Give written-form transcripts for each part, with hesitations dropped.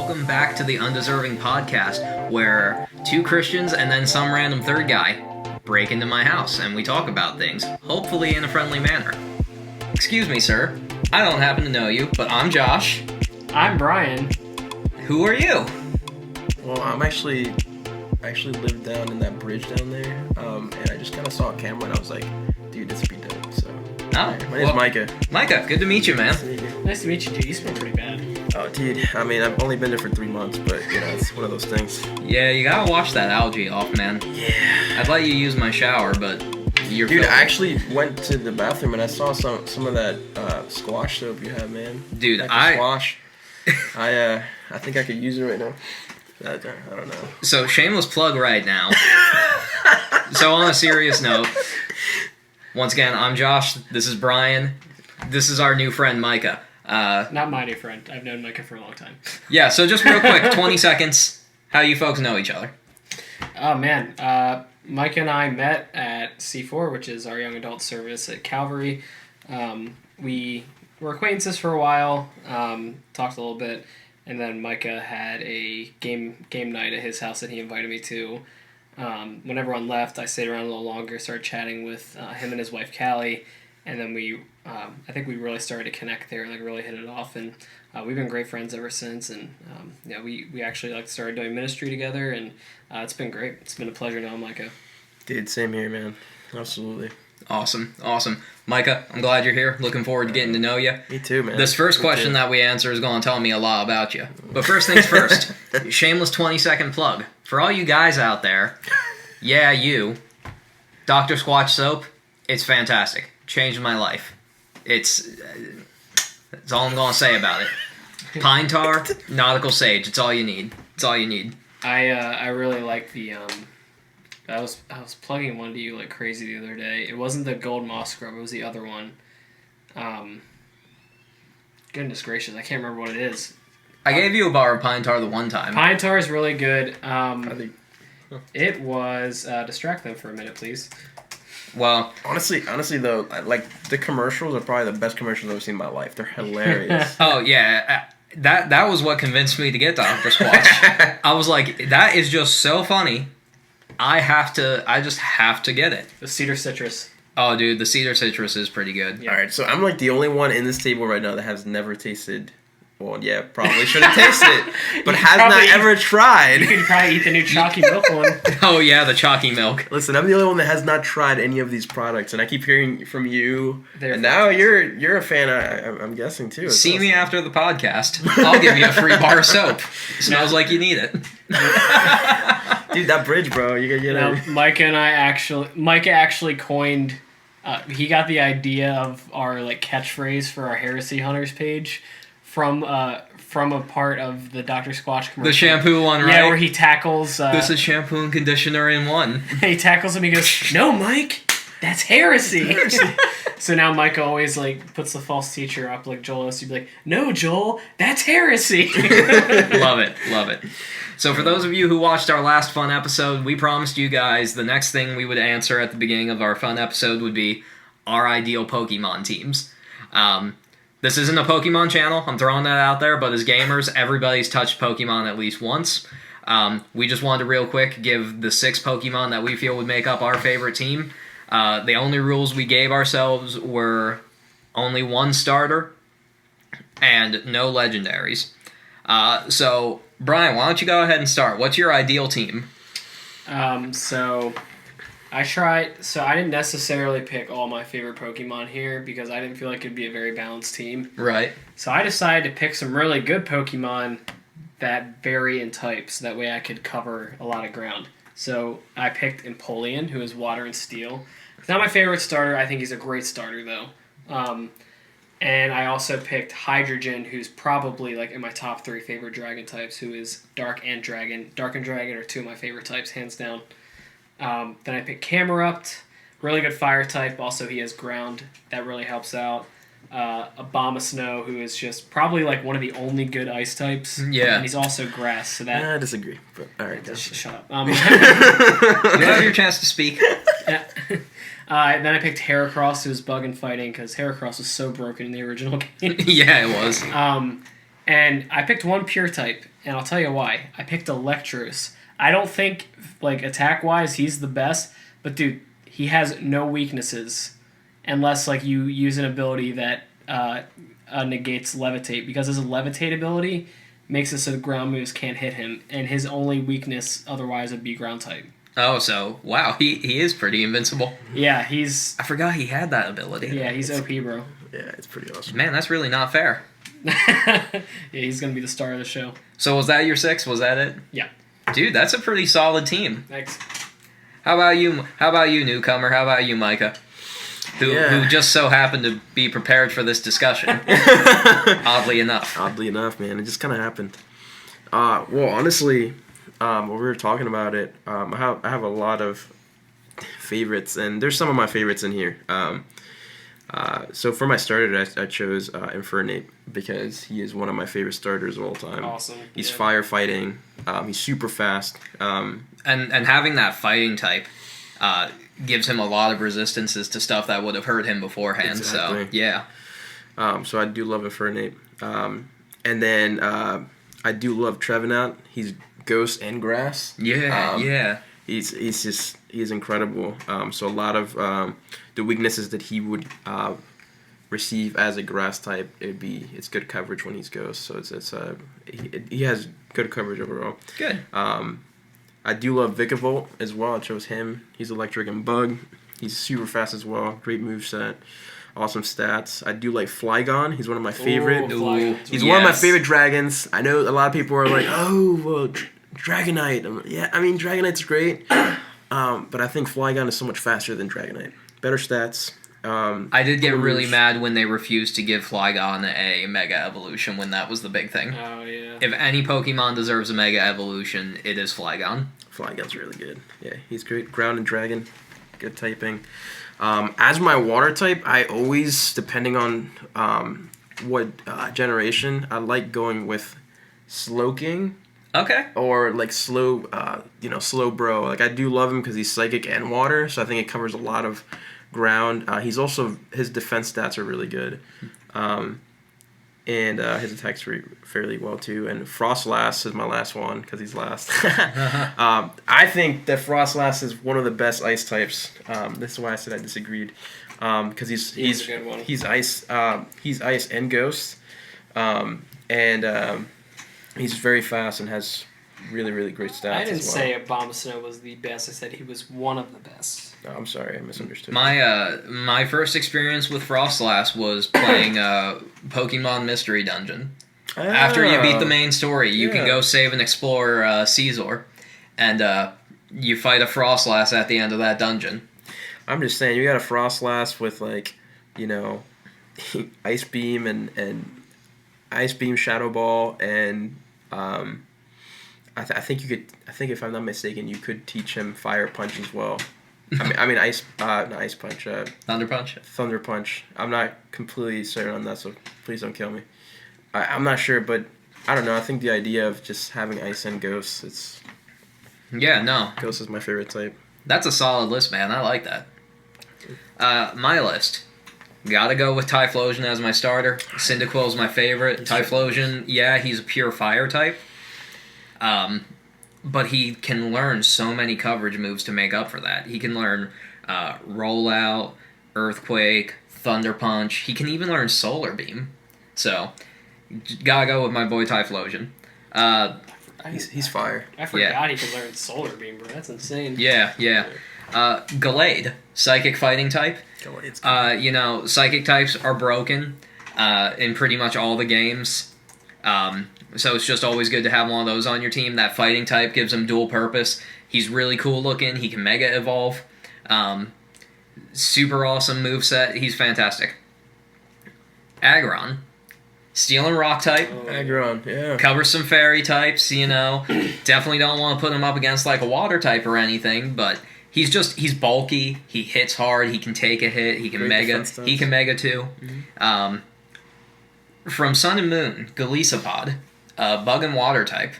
welcome back to the Undeserving podcast, where two Christians and then some random third guy break into my house and we talk about things, hopefully in a friendly manner. Excuse me, sir. I don't happen to know you, but I'm Josh. I'm Bryan. Who are you? Well, I actually lived down in that bridge down there, and I just kind of saw a camera and I was like, dude, this would be dope, so... Oh, my name's Micah. Micah, good to meet you, man. Nice to meet you, dude. You smell pretty bad. Oh, dude, I mean, I've only been there for 3 months, but, you know, it's one of those things. Yeah, you gotta wash that algae off, man. Yeah. I'd let you use my shower, but you're Dude, filthy. I actually went to the bathroom and I saw some of that squash soap you have, man. Dude, Squash. I think I could use it right now. I don't know. So, shameless plug right now. So, on a serious note, once again, I'm Josh. This is Bryan. This is our new friend, Micah. Not my new friend. I've known Micah for a long time. Yeah, so just real quick, 20 seconds. How you folks know each other? Oh, man. Micah and I met at C4, which is our young adult service at Calvary. We were acquaintances for a while, talked a little bit, and then Micah had a game night at his house that he invited me to. When everyone left, I stayed around a little longer, started chatting with him and his wife, Callie, and then I think we really started to connect there, like really hit it off, and we've been great friends ever since, and we actually started doing ministry together, and it's been great. It's been a pleasure knowing Micah. Dude, same here, man. Absolutely. Awesome. Micah, I'm glad you're here. Looking forward to getting to know you. Me too, man. This first question that we answer is going to tell me a lot about you. But first things first, shameless 20-second plug. For all you guys out there, yeah, you, Dr. Squatch soap, it's fantastic. Changed my life. That's all I'm going to say about it. Pine tar, nautical sage, it's all you need. It's all you need. I really like the I was plugging one to you like crazy the other day. It wasn't the gold moss scrub, it was the other one. Goodness gracious, I can't remember what it is. I gave you a bar of pine tar the one time. Pine tar is really good. It was distract them for a minute, please. Well, honestly though, like the commercials are probably the best commercials I've ever seen in my life. They're hilarious. Oh yeah, that was what convinced me to get Dr. Squatch. I was like, that is just so funny. I just have to get it. The cedar citrus. Oh, dude, the cedar citrus is pretty good. Yeah. All right, so I'm like the only one in this table right now that has never tasted. Well, yeah, probably should have tasted it, but has not ever tried. You could probably eat the new chalky milk one. Oh yeah, the chalky milk. Listen, I'm the only one that has not tried any of these products, and I keep hearing from you. And now fantastic. you're a fan. I'm guessing too. See me after the podcast. I'll give you a free bar of soap. Smells like you need it. Dude, that bridge, bro. You gotta get it. Micah actually coined. He got the idea of our like catchphrase for our Heresy Hunters page from a part of the Dr. Squatch commercial. The shampoo one, right? Yeah, where he tackles. This is shampoo and conditioner in one. He tackles him. He goes, "No, Mike, that's heresy." So now Micah always like puts the false teacher up, like Joel used to be like, "No, Joel, that's heresy." Love it. So for those of you who watched our last fun episode, we promised you guys the next thing we would answer at the beginning of our fun episode would be our ideal Pokemon teams. This isn't a Pokemon channel, I'm throwing that out there, but as gamers, everybody's touched Pokemon at least once. We just wanted to real quick give the 6 Pokemon that we feel would make up our favorite team. The only rules we gave ourselves were only 1 starter and no legendaries. So, Bryan, why don't you go ahead and start? What's your ideal team? So I didn't necessarily pick all my favorite Pokemon here because I didn't feel like it'd be a very balanced team. Right. So I decided to pick some really good Pokemon that vary in types. That way I could cover a lot of ground. So I picked Empoleon, who is Water and Steel. It's not my favorite starter. I think he's a great starter, though. And I also picked Hydrogen, who's probably like in my top 3 favorite dragon types, who is Dark and Dragon. Dark and Dragon are 2 of my favorite types, hands down. Then I picked Camerupt, really good fire type. Also, he has ground. That really helps out. Abomasnow, who is just probably like one of the only good ice types. Yeah. And he's also grass, so that... I disagree, but alright. Shut up. You have your chance to speak. Yeah. Then I picked Heracross, who's bug and fighting, because Heracross was so broken in the original game. Yeah, it was. And I picked one pure type, and I'll tell you why. I picked Electros. I don't think, like, attack-wise, he's the best, but, dude, he has no weaknesses unless, like, you use an ability that negates Levitate, because his Levitate ability makes it so the ground moves can't hit him, and his only weakness otherwise would be ground type. Oh, so, wow, he is pretty invincible. Yeah, he's... I forgot he had that ability. Yeah, he's OP, bro. Yeah, it's pretty awesome. Man, that's really not fair. Yeah, he's going to be the star of the show. So was that your 6? Was that it? Yeah. Dude, that's a pretty solid team. Thanks. How about you, newcomer? How about you, Micah? Who just so happened to be prepared for this discussion. Oddly enough. Oddly enough, man. It just kind of happened. Well, honestly, when we were talking about it, I have a lot of favorites, and there's some of my favorites in here. So for my starter, I chose Infernape because he is one of my favorite starters of all time. Awesome. He's firefighting. He's super fast. And having that fighting type gives him a lot of resistances to stuff that would have hurt him beforehand. Exactly. So, yeah. So I do love Infernape. And then I do love Trevenant. He's Ghost and Grass. Yeah, yeah. He's incredible. So a lot of the weaknesses that he would receive as a grass type, it's good coverage when he's Ghost. So he has good coverage overall. Good. I do love Vikavolt as well. I chose him. He's electric and bug. He's super fast as well. Great moveset. Awesome stats. I do like Flygon. He's one of my favorite. He's one of my favorite dragons. I know a lot of people are like, oh, well, Dragonite. Yeah, I mean, Dragonite's great. But I think Flygon is so much faster than Dragonite. Better stats. I did get really mad when they refused to give Flygon a Mega Evolution when that was the big thing. Oh, yeah. If any Pokemon deserves a Mega Evolution, it is Flygon. Flygon's really good. Yeah, he's great. Ground and Dragon. Good typing. As my water type, I always, depending on what generation, I like going with Slowking. Okay. Or like Slow Bro. Like I do love him because he's psychic and water, so I think it covers a lot of ground. He's also, his defense stats are really good, and his attacks fairly well too. And Frostlass is my last one because he's last. I think that Frostlass is one of the best ice types. This is why I said I disagreed, because he's a good one. He's ice. He's ice and ghost, and he's very fast and has really, really great stats. I didn't as well. say Abomasnow was the best. I said he was one of the best. Oh, I'm sorry, I misunderstood. My first experience with Frostlass was playing Pokemon Mystery Dungeon. After you beat the main story, you can go save and explore Caesar, and you fight a Frostlass at the end of that dungeon. I'm just saying, you got a Frostlass with Ice Beam and Ice Beam, Shadow Ball, and I think you could. I think if I'm not mistaken, you could teach him Fire Punch as well. I mean Ice, not Ice Punch. Thunder Punch. Thunder Punch. I'm not completely certain on that, so please don't kill me. I'm not sure, but I don't know. I think the idea of just having Ice and Ghost, Ghost is my favorite type. That's a solid list, man. I like that. My list. Gotta go with Typhlosion as my starter. Cyndaquil's my favorite. Typhlosion, he's a pure fire type. But he can learn so many coverage moves to make up for that. He can learn Rollout, Earthquake, Thunder Punch. He can even learn Solar Beam. So, gotta go with my boy Typhlosion. He's fire. I forgot he could learn Solar Beam, bro. That's insane. Yeah. Gallade, Psychic Fighting type. Psychic types are broken in pretty much all the games. So it's just always good to have one of those on your team. That fighting type gives him dual purpose. He's really cool looking. He can Mega Evolve. Super awesome moveset. He's fantastic. Aggron. Steel and Rock type. Aggron, yeah. Covers some fairy types, Definitely don't want to put him up against like a water type or anything, but he's bulky. He hits hard. He can take a hit. He can Mega. He can Mega too. Mm-hmm. From Sun and Moon, Golisopod. Bug and water type.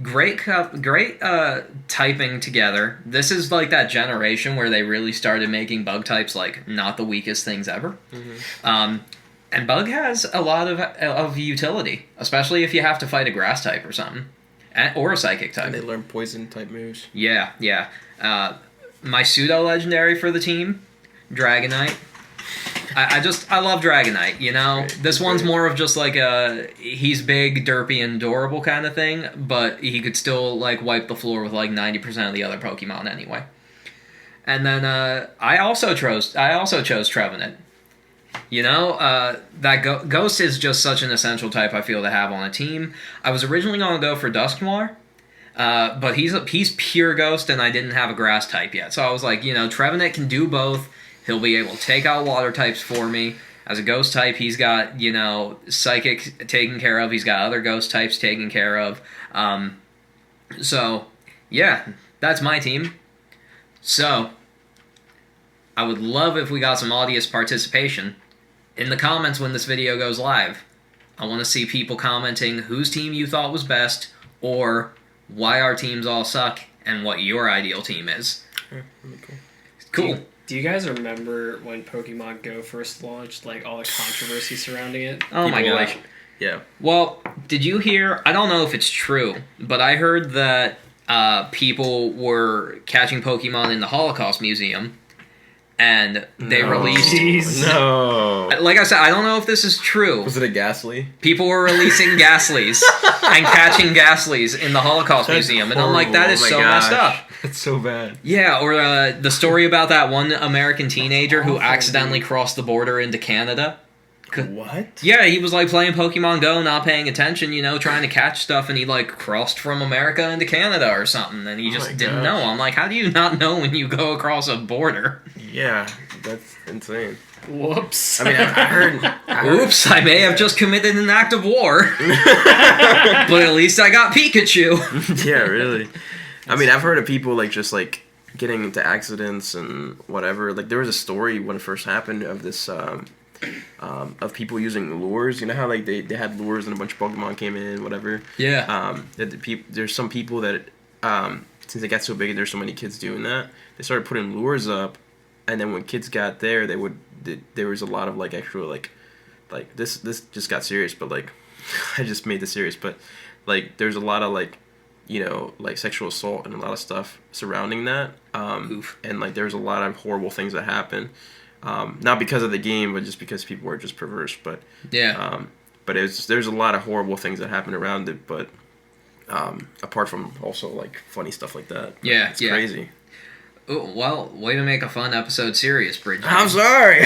Great typing together. This is like that generation where they really started making bug types like not the weakest things ever. Mm-hmm. And Bug has a lot of utility, especially if you have to fight a grass type or something. Or a psychic type. And they learn poison type moves. Yeah. My pseudo legendary for the team, Dragonite. I love Dragonite, you know? This one's more of just like he's big, derpy, and adorable kind of thing, but he could still like wipe the floor with like 90% of the other Pokemon anyway. And then I also chose Trevenant. You know, that Ghost is just such an essential type I feel to have on a team. I was originally going to go for Dusknoir, but he's pure Ghost, and I didn't have a Grass type yet. So I was like, you know, Trevenant can do both. He'll be able to take out Water types for me. As a Ghost type, he's got, you know, Psychic taken care of. He's got other Ghost types taken care of. So, yeah, that's my team. So, I would love if we got some audience participation in the comments when this video goes live. I want to see people commenting whose team you thought was best, or why our teams all suck, and what your ideal team is. Yeah, that'd be Cool. Do you guys remember when Pokemon Go first launched, like all the controversy surrounding it? Oh my People, gosh. Yeah. Well, did you hear, I don't know if it's true, but I heard that people were catching Pokemon in the Holocaust Museum, and they released... Jeez. No. Like I said, I don't know if this is true. Was it a Ghastly? People were releasing Ghastlies and catching Ghastlies in the Holocaust Museum, and I'm like, that is so messed up. It's so bad. Yeah, or the story about that one American teenager who accidentally crossed the border into Canada. What? Yeah, he was like playing Pokemon Go, not paying attention, you know, trying to catch stuff, and he like crossed from America into Canada or something, and he just didn't know. I'm like, how do you not know when you go across a border? Yeah, that's insane. Whoops. I mean, I heard Oops, I may have just committed an act of war. But at least I got Pikachu. Yeah, really. I mean, I've heard of people like just like getting into accidents and whatever. Like there was a story when it first happened of this of people using lures. You know how like they had lures and a bunch of Pokemon came in, whatever. Yeah. There's some people that since they got so big and there's so many kids doing that, they started putting lures up, and then when kids got there, there was a lot of like actual like this just got serious, but like I just made this serious, but like there's a lot of like, you know, like sexual assault and a lot of stuff surrounding that. And like there's a lot of horrible things that happen. Not because of the game, but just because people were just perverse. But yeah. But there's a lot of horrible things that happen around it. But apart from also like funny stuff like that. Yeah, it's crazy. Ooh, well, way to make a fun episode serious, Bridget. I'm sorry.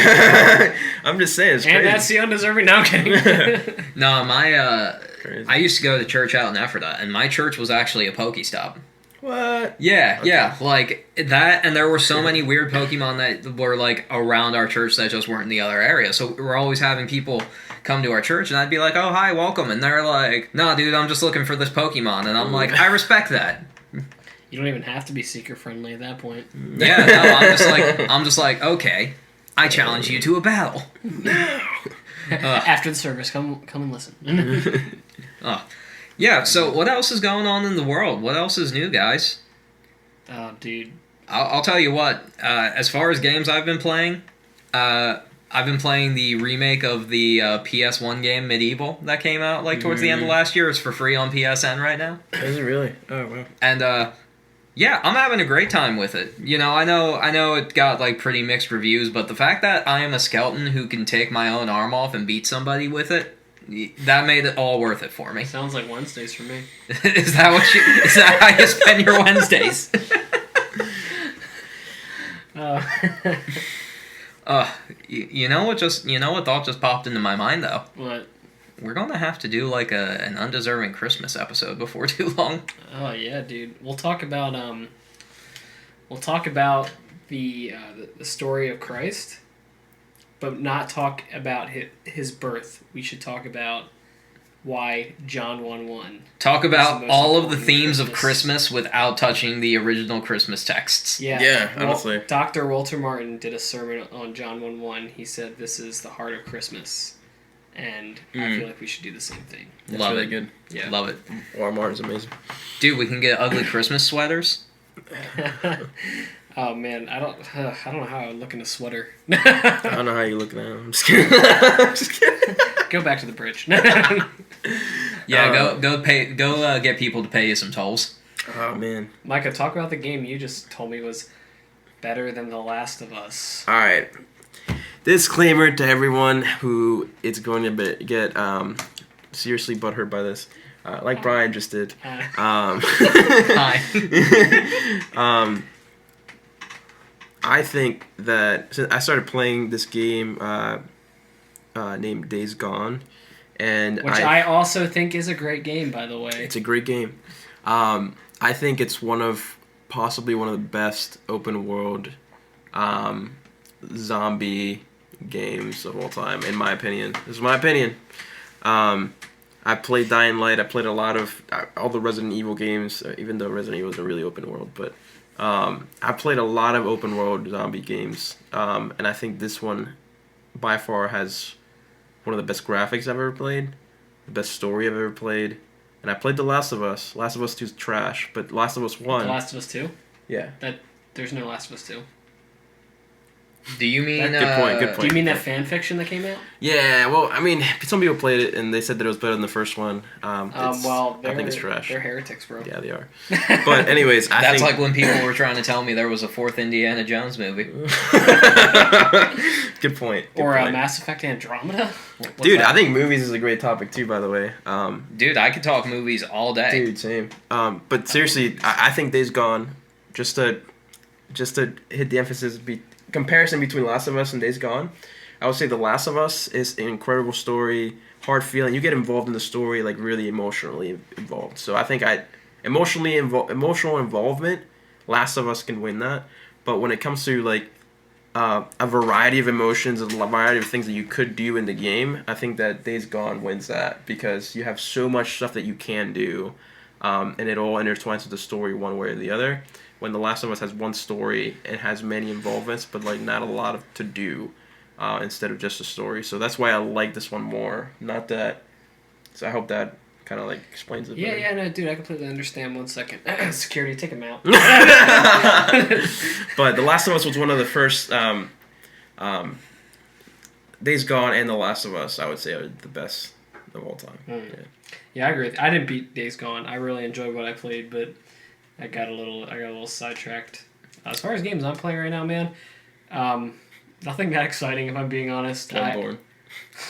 I'm just saying it's crazy. And that's the Undeserving. No, I'm kidding. No, my Crazy. I used to go to church out in Ephrata, and my church was actually a Pokestop. What? Yeah, Okay. yeah, like that, and there were so many weird Pokemon that were like around our church that just weren't in the other area. So we're always having people come to our church, and I'd be like, "Oh, hi, welcome," and they're like, "Nah, dude, I'm just looking for this Pokemon," and I'm like, "I respect that." You don't even have to be seeker friendly at that point. Yeah, no, I'm just like, okay, I challenge you to a battle. No. After the service, come and listen. Yeah, so what else is going on in the world? What else is new, guys? Oh, dude. I'll tell you what, as far as games I've been playing, I've been playing the remake of the PS1 game Medieval that came out like towards the end of last year. It's for free on PSN right now. Is it really? Oh, wow. And yeah, I'm having a great time with it. You know, I know it got like pretty mixed reviews, but the fact that I am a skeleton who can take my own arm off and beat somebody with it, that made it all worth it for me. Sounds like Wednesdays for me. Is that how you spend your Wednesdays? You know what thought just popped into my mind though? What? We're gonna have to do like an Undeserving Christmas episode before too long. Oh yeah, dude. We'll talk about the story of Christ, but not talk about his birth. We should talk about why John 1:1. Talk about all of the themes of Christmas. Christmas without touching the original Christmas texts. Yeah, honestly. Dr. Walter Martin did a sermon on John 1:1. He said, "This is the heart of Christmas." And I feel like we should do the same thing. That's Love really it. good. Yeah. Love it. Walmart's amazing. Dude, we can get ugly Christmas sweaters. Oh man, I don't know how I would look in a sweater. I don't know how you look now. I'm just kidding. I'm just kidding. Go back to the bridge. Yeah, go get people to pay you some tolls. Oh man, Micah, talk about the game you just told me was better than The Last of Us. all right. Disclaimer to everyone who is going to get seriously butthurt by this, like Bryan just did. Hi. I think that since I started playing this game named Days Gone, and Which I also think is a great game, by the way. it's a great game. I think it's possibly one of the best open world zombie games of all time, in my opinion. This is my opinion. I played Dying Light. I played a lot of all the Resident Evil games, even though Resident Evil is a really open world. But I played a lot of open world zombie games, and I think this one by far has one of the best graphics I've ever played, the best story I've ever played. And I played The Last of Us. Last of Us 2 is trash, but Last of Us 1... The Last of Us 2? Yeah. There's no Last of Us 2. Do you mean... Good point. Do you mean that fan fiction that came out? Yeah, well, I mean, some people played it and they said that it was better than the first one. I think it's trash. They're heretics, bro. Yeah, they are. But anyways, That's like when people were trying to tell me there was a fourth Indiana Jones movie. Good point. Or Mass Effect Andromeda? Dude, I think movies is a great topic too, by the way. Dude, I could talk movies all day. Dude, same. But seriously, I think Days Gone, just to hit the emphasis, comparison between Last of Us and Days Gone, I would say The Last of Us is an incredible story, hard feeling. You get involved in the story, like really emotionally involved. So I think emotional involvement, Last of Us can win that. But when it comes to like a variety of emotions, a variety of things that you could do in the game, I think that Days Gone wins that because you have so much stuff that you can do, and it all intertwines with the story one way or the other. When The Last of Us has one story, it has many involvements, but like not a lot to do instead of just a story. So that's why I like this one more. Not that. So I hope that kind of like explains it. Yeah, better. no, dude, I completely understand. 1 second. Security, take him out. But The Last of Us was one of the first. Days Gone and The Last of Us, I would say, are the best of all time. Yeah, I agree. I didn't beat Days Gone. I really enjoyed what I played, but I got a little sidetracked. As far as games I'm playing right now, man, nothing that exciting if I'm being honest. Bloodborne.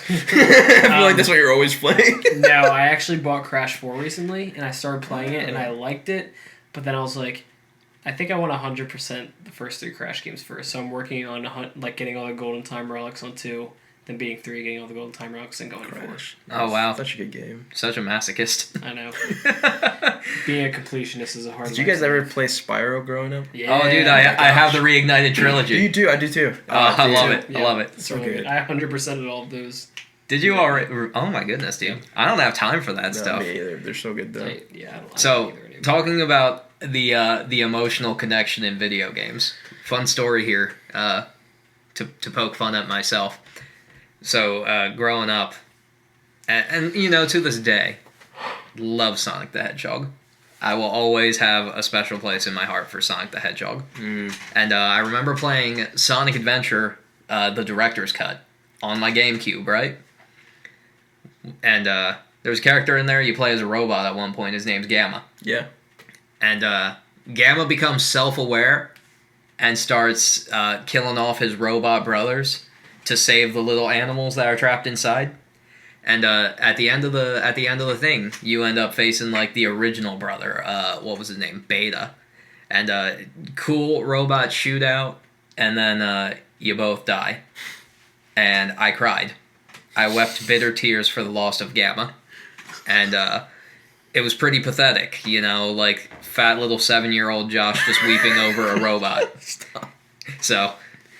I feel like that's what you're always playing. No, I actually bought Crash 4 recently, and I started playing it, and I liked it, but then I was like, I think I want 100% the first 3 Crash games first, so I'm working on getting all the golden time relics on 2, then beating 3, getting all the golden time relics, and going to 4. Oh, wow. Such a good game. Such a masochist. I know. Being a completionist is a hard. Did you guys ever play Spyro growing up? Yeah. Oh, dude, I have the Reignited trilogy. You do? I do too. I love it. Yeah, I love it. It's really good. I 100%ed all of those. Did you already? Oh my goodness, dude! I don't have time for that No, stuff. me either. They're so good though. I don't like So, it either anymore. talking about the emotional connection in video games. Fun story here. To poke fun at myself. So, growing up, and you know, to this day, love Sonic the Hedgehog. I will always have a special place in my heart for Sonic the Hedgehog. And I remember playing Sonic Adventure, the director's cut, on my GameCube, right? And there's a character in there, you play as a robot at one point, his name's Gamma. Yeah. And Gamma becomes self-aware and starts killing off his robot brothers to save the little animals that are trapped inside. And at the end of the thing, you end up facing like the original brother. What was his name? Beta. And cool robot shootout, and then you both die. And I cried. I wept bitter tears for the loss of Gamma. And it was pretty pathetic, you know, like fat little 7-year-old Josh just weeping over a robot. Stop. So,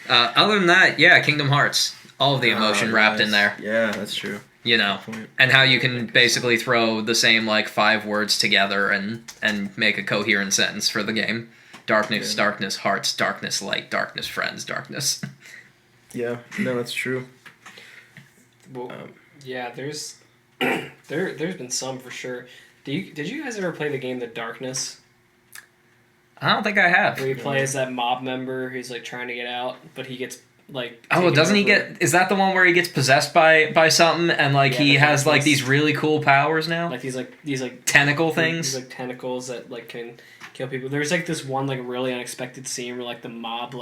other than that, yeah, Kingdom Hearts. All of the emotion wrapped in there. Yeah, that's true. You know, and how you can basically throw the same, like, 5 words together and make a coherent sentence for the game. Darkness, darkness, hearts, darkness, light, darkness, friends, darkness. Yeah, no, that's true. Well, yeah, there's there's been some for sure. Did you guys ever play the game The Darkness? I don't think I have. Where he plays that mob member who's like trying to get out, but he gets like. Oh, doesn't he over. get? Is that the one where he gets possessed by something and like he has like these really cool powers now? Like these tentacle things. These like tentacles that like can kill people. There's like this one like really unexpected scene where like the mob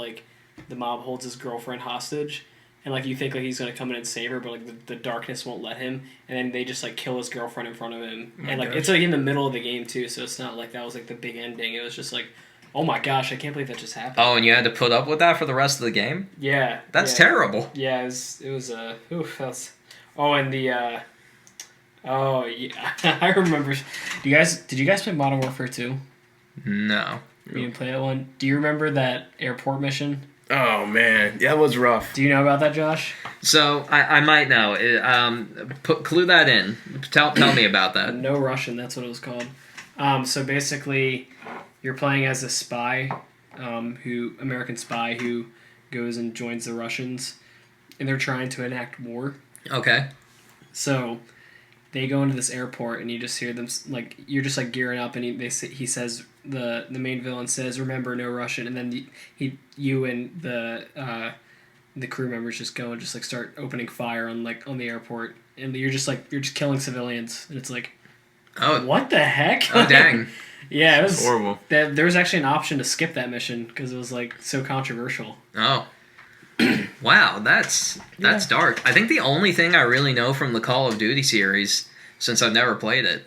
holds his girlfriend hostage. And, like, you think, like, he's going to come in and save her, but, like, the darkness won't let him. And then they just, like, kill his girlfriend in front of him. And, like, it's, like, in the middle of the game, too. So it's not like that was, like, the big ending. It was just, like, oh, my gosh, I can't believe that just happened. Oh, and you had to put up with that for the rest of the game? Yeah. That's terrible. Yeah, it was oof, that was... Oh, and the, oh, yeah. I remember... Did you guys play Modern Warfare 2? No. You didn't play that one? Do you remember that airport mission? Oh, man. Yeah, that was rough. Do you know about that, Josh? So, I might know. Clue that in. Tell me about that. No Russian, that's what it was called. So basically, you're playing as a spy, American spy who goes and joins the Russians, and they're trying to enact war. Okay. So they go into this airport, and you just hear them, like, you're just, like, gearing up, and he says, the main villain says, remember, no Russian, and then you and the crew members just go and just, like, start opening fire on the airport, and you're just killing civilians, and it's like, oh, what the heck? Oh, dang. Yeah, it was horrible. There was actually an option to skip that mission, because it was, like, so controversial. Oh. Wow, that's dark. I think the only thing I really know from the Call of Duty series, since I've never played it,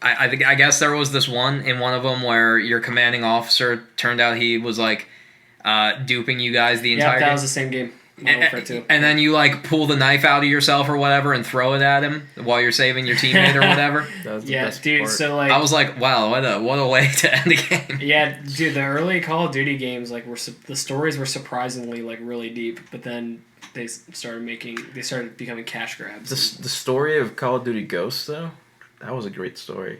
I guess there was this one in one of them where your commanding officer turned out he was like duping you guys the entire game. Yeah, that was the same game. And then you like pull the knife out of yourself or whatever and throw it at him while you're saving your teammate or whatever. That was the yeah, best dude. part. So like, I was like, wow, what a way to end the game. Yeah, dude. The early Call of Duty games, like, the stories were surprisingly like really deep, but then they started becoming cash grabs. The story of Call of Duty Ghosts, though, that was a great story.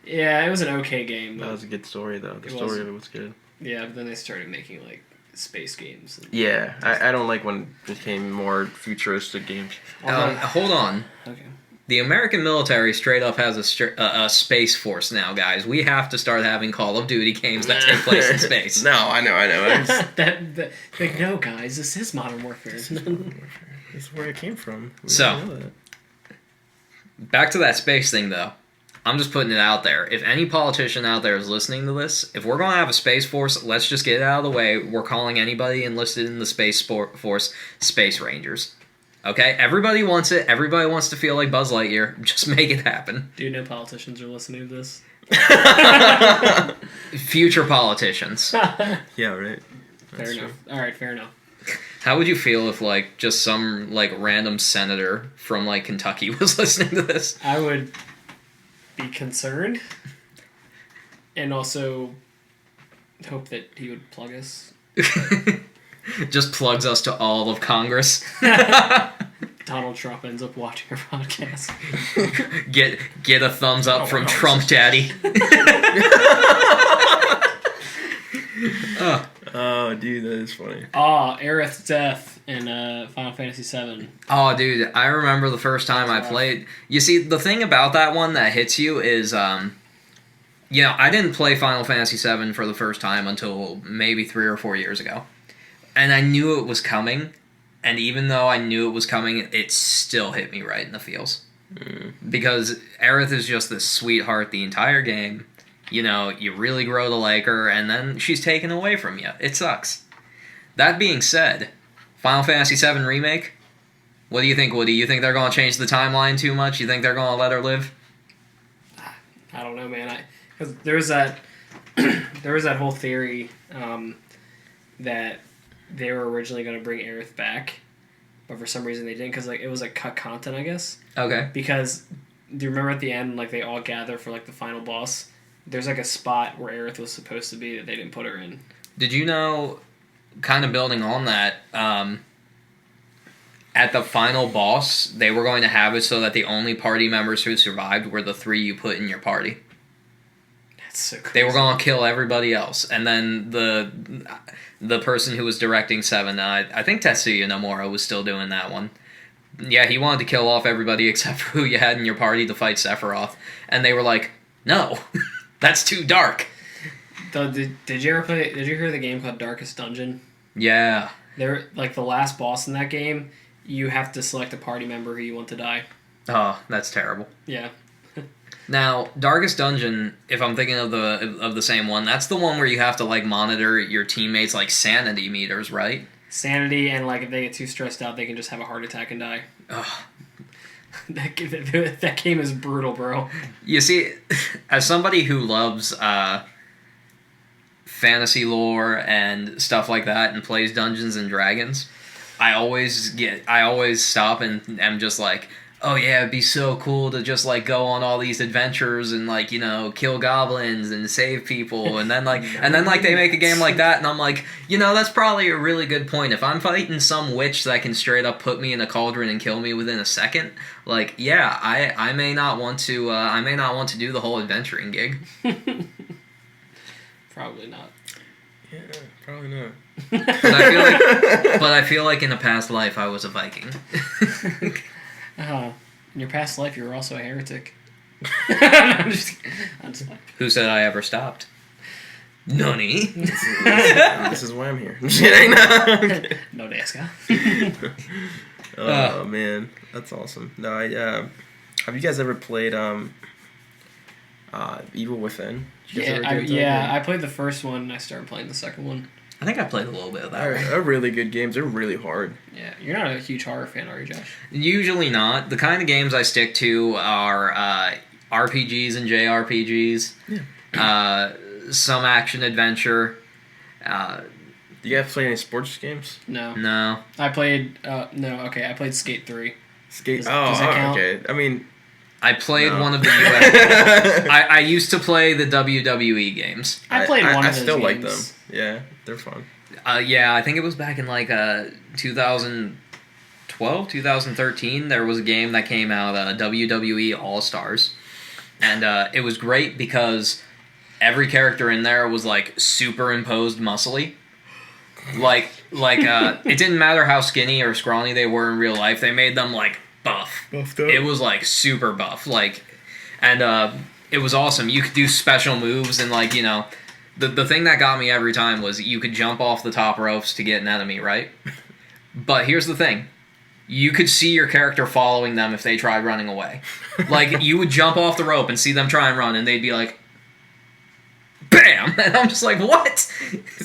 Yeah, it was an okay game. That was a good story, though. The story of it was good. Yeah, but then they started making like space games. Yeah, I don't like when it became more futuristic games. Hold on. Okay. The American military straight up has a space force now, guys. We have to start having Call of Duty games that take place in space. No, I know. Like, no, guys, this is Modern Warfare. This is where it came from. Back to that space thing, though. I'm just putting it out there. If any politician out there is listening to this, if we're going to have a space force, let's just get it out of the way. We're calling anybody enlisted in the space force Space Rangers. Okay? Everybody wants it. Everybody wants to feel like Buzz Lightyear. Just make it happen. Do you know politicians are listening to this? Future politicians. Yeah, right. Fair enough. All right, fair enough. How would you feel if, like, just some, like, random senator from, like, Kentucky was listening to this? I would be concerned, and also hope that he would plug us. Just plugs us to all of Congress. Donald Trump ends up watching our podcast. Get a thumbs up from Trump Daddy. Oh, dude, that is funny. Aerith's death in Final Fantasy VII. Oh, dude, I remember the first time I played. You see, the thing about that one that hits you is, I didn't play Final Fantasy VII for the first time until maybe 3 or 4 years ago. And I knew it was coming, and even though I knew it was coming, it still hit me right in the feels. Because Aerith is just this sweetheart the entire game. You know, you really grow to like her, and then she's taken away from you. It sucks. That being said, Final Fantasy VII Remake, what do you think, Woody? You think they're going to change the timeline too much? You think they're going to let her live? I don't know, man. Because there was that whole theory that they were originally going to bring Aerith back, but for some reason they didn't, because it was like cut content, I guess. Okay. Because do you remember at the end, like, they all gather for like the final boss? There's like a spot where Aerith was supposed to be that they didn't put her in. Did you know, kind of building on that, at the final boss, they were going to have it so that the only party members who survived were the 3 you put in your party. That's so crazy. They were going to kill everybody else. And then the person who was directing 7, I think Tetsuya Nomura was still doing that one. Yeah, he wanted to kill off everybody except for who you had in your party to fight Sephiroth. And they were like, no. That's too dark. Did you ever play? Did you hear the game called Darkest Dungeon? Yeah. They're like the last boss in that game. You have to select a party member who you want to die. Oh, that's terrible. Yeah. Now, Darkest Dungeon, if I'm thinking of the same one, that's the one where you have to like monitor your teammates' like sanity meters, right? Sanity, and like if they get too stressed out, they can just have a heart attack and die. Ugh. That game is brutal, bro. You see, as somebody who loves fantasy lore and stuff like that and plays Dungeons and Dragons, I always stop and am just like, oh yeah, it'd be so cool to just like go on all these adventures and like, you know, kill goblins and save people, and then like they make a game like that and I'm like, you know, that's probably a really good point. If I'm fighting some witch that can straight up put me in a cauldron and kill me within a second, like, yeah, I may not want to do the whole adventuring gig. Probably not. Yeah, probably not. But I feel like in a past life I was a Viking. In your past life, you were also a heretic. I'm just Who said I ever stopped? Nani? This is why I'm here. I'm just kidding. No deska. Oh man, that's awesome. No, have you guys ever played Evil Within? I played the first one and I started playing the second one. I think I played a little bit of that. They're really good games. They're really hard. Yeah, you're not a huge horror fan, are you, Josh? Usually not. The kind of games I stick to are RPGs and JRPGs. Yeah. Some action adventure. Do you guys play any sports games? No. I played. I played Skate 3. Skate. Does that count? Okay. I mean, I played one of the US. I used to play the WWE games. I played one of those I still games. like them. Yeah, they're fun. Yeah, I think it was back in like 2012, 2013. There was a game that came out, WWE All-Stars. And it was great because every character in there was like superimposed muscly. Like it didn't matter how skinny or scrawny they were in real life. They made them like buff. Buffed up. It was like super buff. And it was awesome. You could do special moves and like, you know, the thing that got me every time was you could jump off the top ropes to get an enemy, right? But here's the thing. You could see your character following them if they tried running away. Like, you would jump off the rope and see them try and run, and they'd be like, BAM! And I'm just like, what?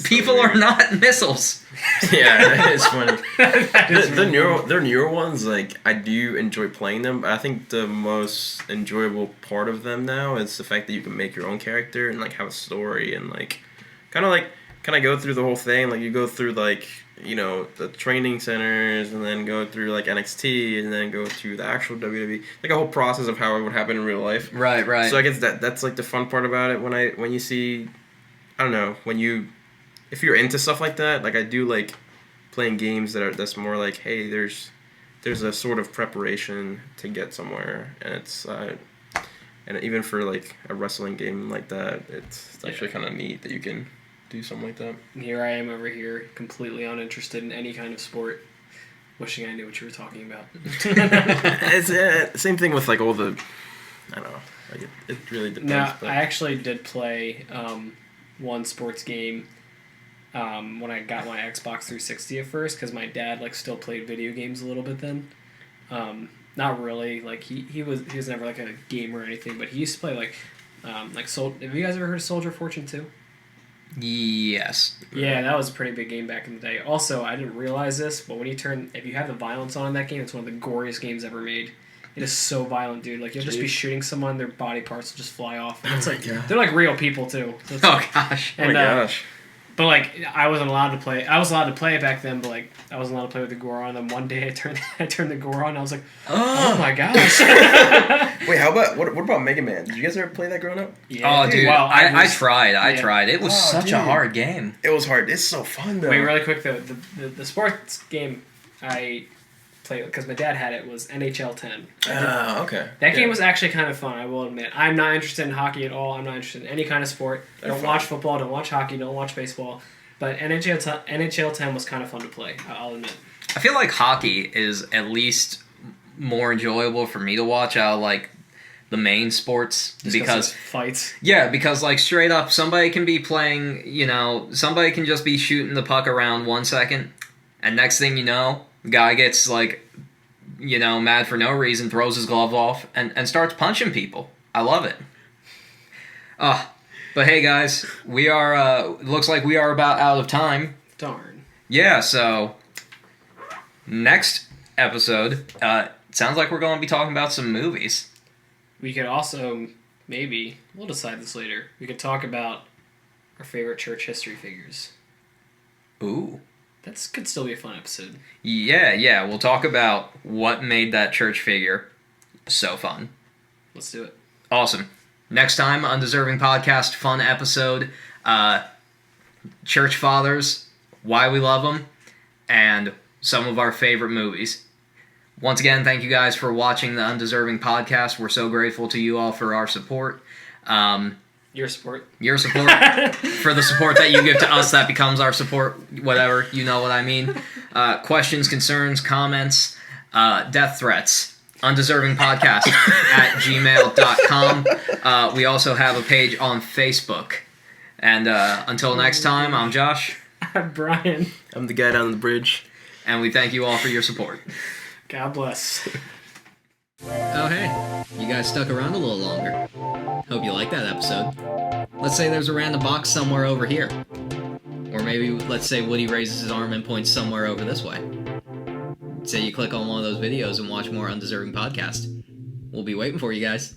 People are not missiles. Yeah, that is funny. The newer ones, like, I do enjoy playing them, but I think the most enjoyable part of them now is the fact that you can make your own character and, like, have a story and, like, kind of go through the whole thing. Like, you go through, like, you know, the training centers and then go through, like, NXT and then go through the actual WWE. Like, a whole process of how it would happen in real life. Right. So I guess that's, like, the fun part about it when you see, I don't know, if you're into stuff like that, like I do like playing games that's more like, hey, there's a sort of preparation to get somewhere, and it's and even for like a wrestling game like that, it's actually kind of neat that you can do something like that. Here I am over here, completely uninterested in any kind of sport, wishing I knew what you were talking about. It's same thing with like all the, I don't know, like it really depends. No, I actually did play one sports game when I got my Xbox 360 at first, because my dad like still played video games a little bit then. Not really, like he was never like a gamer or anything, but he used to play like have you guys ever heard of Soldier of Fortune 2? Yes. Yeah, that was a pretty big game back in the day. Also, I didn't realize this, but if you have the violence on in that game, it's one of the goriest games ever made. It is so violent, dude. Like, you'll just be shooting someone, their body parts will just fly off. And it's like, they're like real people, too. So Gosh. And, oh my gosh. But, like, I wasn't allowed to play. I was allowed to play it back then, but, like, I wasn't allowed to play with the gore on. And then one day I turned the gore on, and I was like, oh my gosh. Wait, how about, what about Mega Man? Did you guys ever play that growing up? Yeah. Oh, dude. Well, I tried. It was such a dude. hard game. It was hard. It's so fun, though. Wait, really quick, the sports game I played, because my dad had it, was NHL 10. Okay. That game was actually kind of fun, I will admit. I'm not interested in hockey at all. I'm not interested in any kind of sport. Don't watch football, don't watch hockey, don't watch baseball. But NHL 10 was kind of fun to play, I'll admit. I feel like hockey is at least more enjoyable for me to watch out like the main sports because fights. Yeah, because like straight up, somebody can be playing, somebody can just be shooting the puck around 1 second, and next thing you know, guy gets like, mad for no reason, throws his glove off, and starts punching people. I love it. But hey guys, we are, looks like we are about out of time. Darn. Yeah, so next episode, sounds like we're going to be talking about some movies. We could also, maybe, we'll decide this later, we could talk about our favorite church history figures. Ooh. That could still be a fun episode. Yeah, we'll talk about what made that church figure so fun. Let's do it. Awesome. Next time, Undeserving Podcast, fun episode, Church Fathers, why we love them, and some of our favorite movies. Once again, thank you guys for watching the Undeserving Podcast. We're so grateful to you all for our support. Your support. Your support. For the support that you give to us, that becomes our support. Whatever, you know what I mean. Questions, concerns, comments, death threats. Undeservingpodcast at gmail.com. We also have a page on Facebook. And until next time, I'm Josh. I'm Bryan. I'm the guy down the bridge. And we thank you all for your support. God bless. Oh hey, you guys stuck around a little longer. Hope you liked that episode. Let's say there's a random box somewhere over here. Or maybe let's say Woody raises his arm and points somewhere over this way. Say you click on one of those videos and watch more Undeserving Podcast. We'll be waiting for you guys.